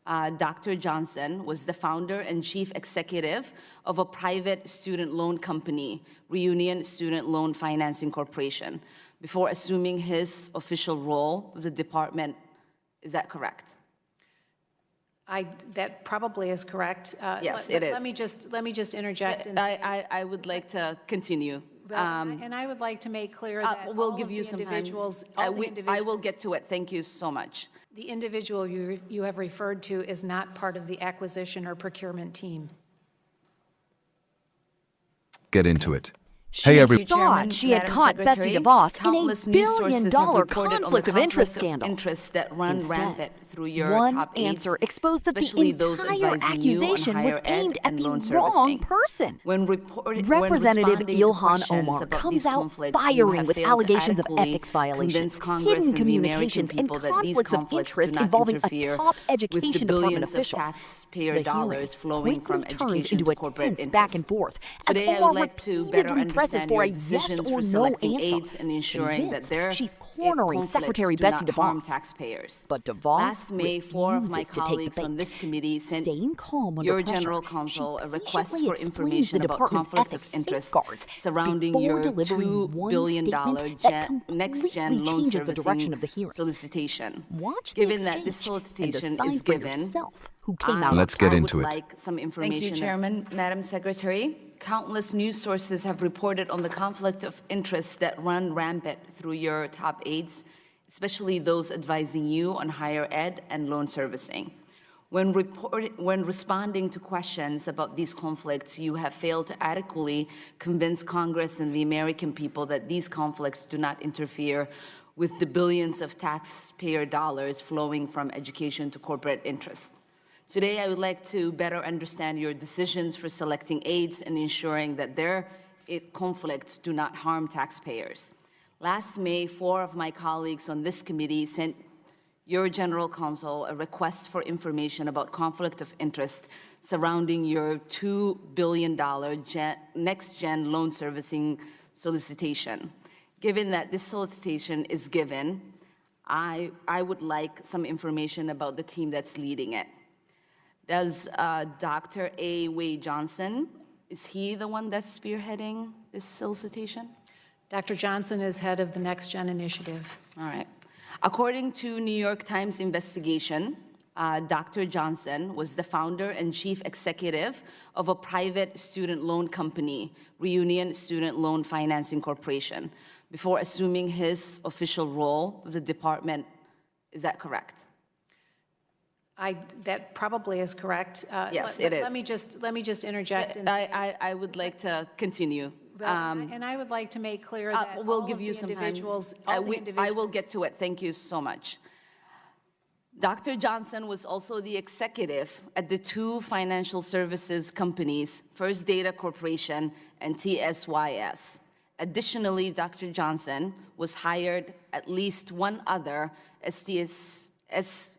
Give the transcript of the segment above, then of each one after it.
Dr. Johnson was the founder and chief executive of a private student loan company, Reunion Student Loan Financing Corporation, before assuming his official role with the department. Is that correct? That probably is correct. Yes, it is. Let me just interject. And I would like to continue. And I would like to make clear that we'll give you some time. I will get to it. Thank you so much. The individual you have referred to is not part of the acquisition or procurement team. Get into it. She thought she had caught Betsy DeVos in a billion-dollar conflict of interest scandal. That run Instead, rampant through your one top aides, answer exposed that the especially those entire advising you on accusation was higher ed aimed at and the loan wrong servicing. person. Representative Representative Ilhan Omar Omar comes comes out out firing with allegations of ethics violations, hidden communications, and conflicts of interest involving a top education department official. The hearing quickly turns into a tense back and forth as Omar repeatedly presses for a yes or no answer, convinced she's cornering Secretary Betsy DeVos. But DeVos refuses to take the bait, staying calm under your pressure. general counsel She a request patiently for explains information the about department's conflict of ethics interest safeguards surrounding before your delivering $2 one billion statement that next-gen loan changes the direction of the servicing hearing. solicitation. Watch the Given that this exchange solicitation and decide is for given, yourself who came out. Let's get into I it. would like some information. Thank you, Chairman. Madam Secretary, countless news sources have reported on the conflict of interest that run rampant through your top aides, especially those advising you on higher ed and loan servicing. When responding to questions about these conflicts, you have failed to adequately convince Congress and the American people that these conflicts do not interfere with the billions of taxpayer dollars flowing from education to corporate interest. Today, I would like to better understand your decisions for selecting aides and ensuring that their conflicts do not harm taxpayers. Last May, 4 of my colleagues on this committee sent your general counsel a request for information about conflict of interest surrounding your $2 billion next-gen loan servicing solicitation. Given that this solicitation is given, I would like some information about the team that's leading it. Does Dr. A. Wade Johnson, is he the one that's spearheading this solicitation? Dr. Johnson is head of the Next Gen Initiative. All right. According to New York Times investigation, Dr. Johnson was the founder and chief executive of a private student loan company, Reunion Student Loan Financing Corporation, before assuming his official role with the department. Is that correct? That probably is correct. Yes, it is. Let me just interject. And I would like to continue. And I would like to make clear that we'll give you some time. I will get to it. Thank you so much. Dr. Johnson was also the executive at the two financial services companies, First Data Corporation and TSYS. Additionally, Dr. Johnson was hired at least one other TSYS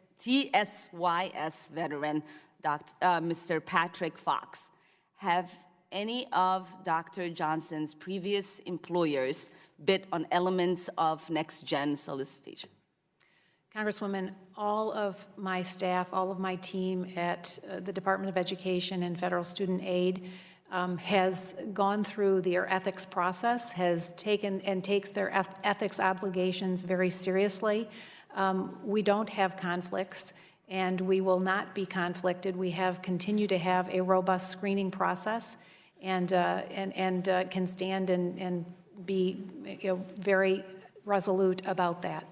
veteran, Mr. Patrick Fox. Have any of Dr. Johnson's previous employers bid on elements of next-gen solicitation? Congresswoman, all of my staff, all of my team at the Department of Education and Federal Student Aid has gone through their ethics process, has taken and takes their ethics obligations very seriously. We don't have conflicts, and we will not be conflicted. We have continued to have a robust screening process, and can stand and be very resolute about that.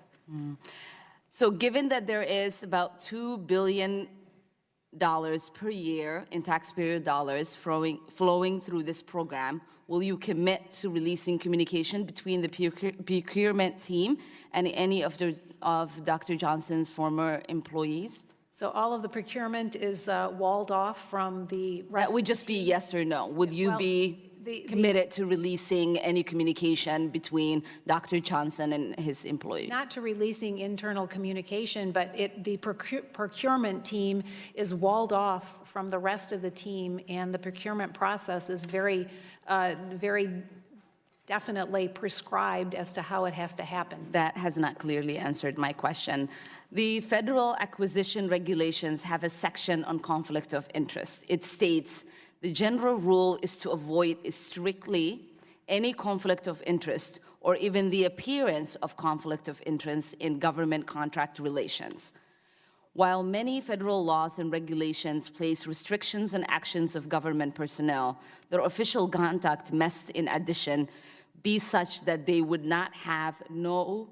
So given that there is about $2 billion per year in taxpayer dollars flowing through this program, will you commit to releasing communication between the procurement team and any of Dr. Johnson's former employees? So all of the procurement is walled off from the rest. That would just be yes or no. Would you be committed to releasing any communication between Dr. Johnson and his employees? Not to releasing internal communication, but the procurement team is walled off from the rest of the team, and the procurement process is very definitely prescribed as to how it has to happen. That has not clearly answered my question. The federal acquisition regulations have a section on conflict of interest. It states, the general rule is to avoid strictly any conflict of interest or even the appearance of conflict of interest in government contract relations. While many federal laws and regulations place restrictions on actions of government personnel, their official conduct must, in addition, be such that they would not have no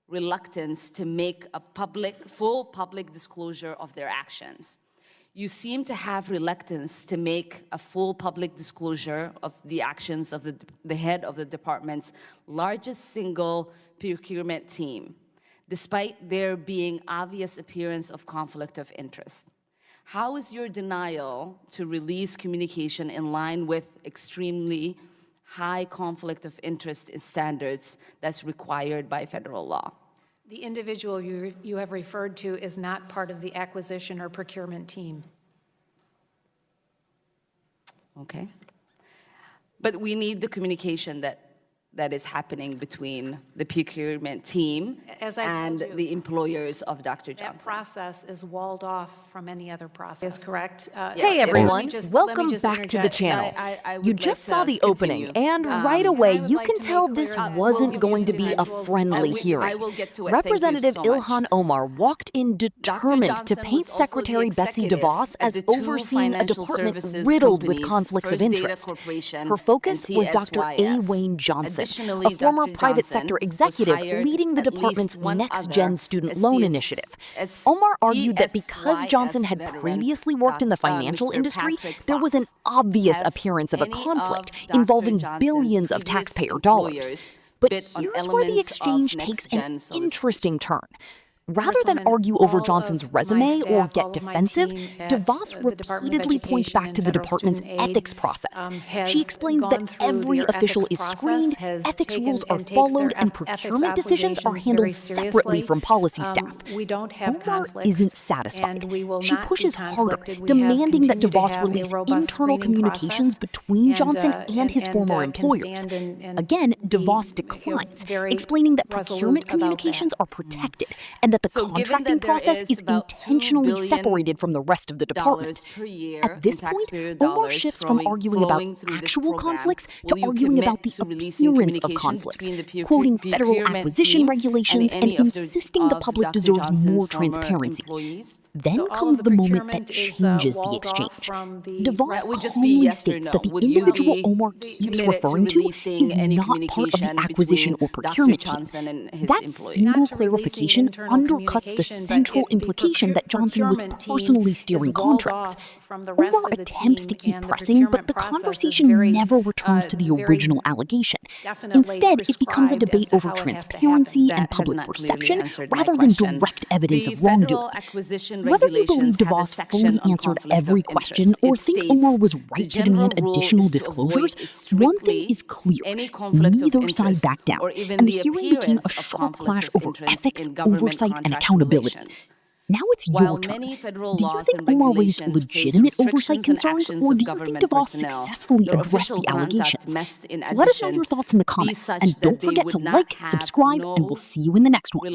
reluctance to make a full public disclosure of their actions. You seem to have reluctance to make a full public disclosure of the actions of the head of the department's largest single procurement team, despite there being obvious appearance of conflict of interest. How is your denial to release communication in line with extremely high conflict of interest standards that's required by federal law? The individual you have referred to is not part of the acquisition or procurement team. Okay. But we need the communication that is happening between the procurement team and the employers of Dr. Johnson. That process is walled off from any other process. Is correct. Hey everyone, welcome back to the channel. You just saw the opening, and right away you can tell this wasn't going to be a friendly hearing. Representative Ilhan Omar walked in determined to paint Secretary Betsy DeVos as overseeing a department riddled with conflicts of interest. Her focus was Dr. A. Wayne Johnson, a former private sector executive leading the department's next-gen student loan initiative. Omar argued that because Johnson had previously worked in the financial industry, there was an obvious appearance of a conflict involving billions of taxpayer dollars. But here's where the exchange takes an interesting turn. Rather than argue over Johnson's resume or get defensive, DeVos repeatedly points back to the department's ethics process. She explains that every official is screened, ethics rules are followed, and procurement decisions are handled separately from policy staff. Omar isn't satisfied. She pushes harder, demanding that DeVos release internal communications between Johnson and his former employers. Again, DeVos declines, explaining that procurement communications are protected and that the contracting process is intentionally separated from the rest of the department. At this point, Omar shifts from arguing about actual conflicts to arguing about the appearance of conflicts, quoting federal acquisition regulations and insisting the public deserves more transparency. Then comes the moment that changes the exchange. DeVos calmly states that the individual Omar keeps referring to is not part of the acquisition or procurement team. That single clarification undercuts the central implication that Johnson was personally steering contracts. Omar attempts to keep pressing, but the conversation never returns to the original allegation. Instead, it becomes a debate over transparency and public perception rather than direct evidence of wrongdoing. Whether you believe DeVos fully answered every question or think Omar was right to demand additional disclosures, one thing is clear: neither side backed down, and the hearing became a sharp clash over ethics, oversight, and accountability. Now it's your turn. Do you think Omar raised legitimate oversight concerns, or do you think DeVos successfully addressed the allegations? Let us know your thoughts in the comments, and don't forget to like, subscribe, and we'll see you in the next one.